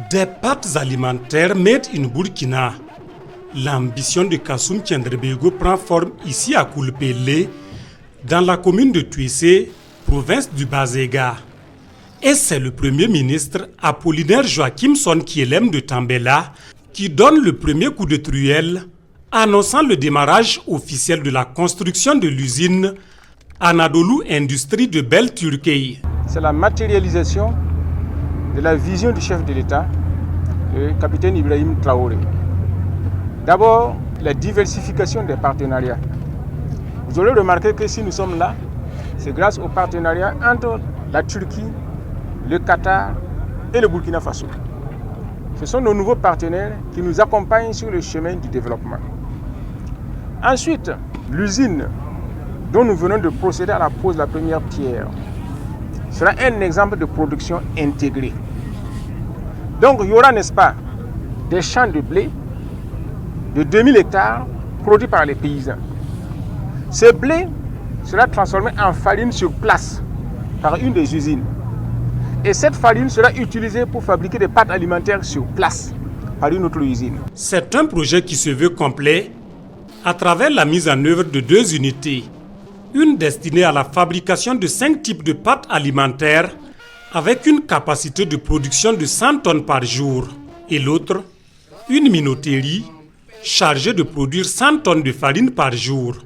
Des pâtes alimentaires made in Burkina. L'ambition de Kassoum Tiendrebego prend forme ici à Koulpélé, dans la commune de Toécé, province du Bazéga. Et c'est le Premier ministre Apollinaire Joachim Sonkielem de Tambela qui donne le premier coup de truelle, annonçant le démarrage officiel de la construction de l'usine Anadolu Industrie de Bel-Turkey. C'est la matérialisation de la vision du chef de l'État, le capitaine Ibrahim Traoré. D'abord, la diversification des partenariats. Vous aurez remarqué que si nous sommes là, c'est grâce au partenariat entre la Turquie, le Qatar et le Burkina Faso. Ce sont nos nouveaux partenaires qui nous accompagnent sur le chemin du développement. Ensuite, l'usine dont nous venons de procéder à la pose de la première pierre sera un exemple de production intégrée. Donc il y aura, n'est-ce pas, des champs de blé de 2000 hectares produits par les paysans. Ce blé sera transformé en farine sur place par une des usines. Et cette farine sera utilisée pour fabriquer des pâtes alimentaires sur place par une autre usine. C'est un projet qui se veut complet à travers la mise en œuvre de 2 unités. Une destinée à la fabrication de 5 types de pâtes alimentaires avec une capacité de production de 100 tonnes par jour. Et l'autre, une minoterie chargée de produire 100 tonnes de farine par jour.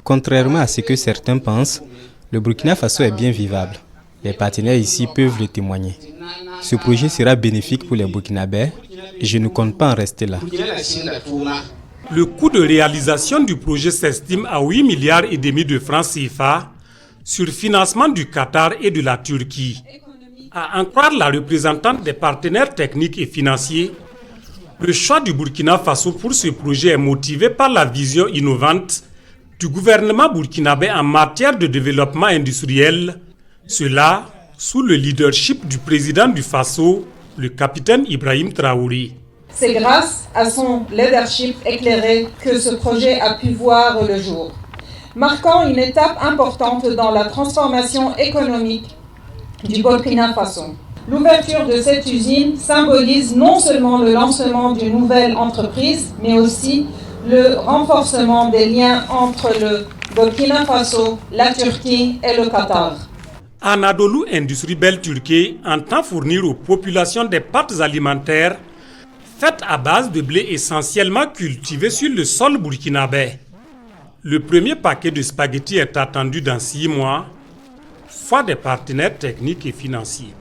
Contrairement à ce que certains pensent, le Burkina Faso est bien vivable. Les partenaires ici peuvent le témoigner. Ce projet sera bénéfique pour les Burkinabés et je ne compte pas en rester là. Le coût de réalisation du projet s'estime à 8,5 milliards de francs CFA sur financement du Qatar et de la Turquie. À en croire la représentante des partenaires techniques et financiers, le choix du Burkina Faso pour ce projet est motivé par la vision innovante du gouvernement burkinabé en matière de développement industriel, cela sous le leadership du président du Faso, le capitaine Ibrahim Traoré. C'est grâce à son leadership éclairé que ce projet a pu voir le jour, marquant une étape importante dans la transformation économique du Burkina Faso. L'ouverture de cette usine symbolise non seulement le lancement d'une nouvelle entreprise, mais aussi le renforcement des liens entre le Burkina Faso, la Turquie et le Qatar. Anadolu Industrie Bel-Turkey entend fournir aux populations des pâtes alimentaires faites à base de blé essentiellement cultivé sur le sol burkinabé. Le premier paquet de spaghettis est attendu dans 6 mois, faute des partenaires techniques et financiers.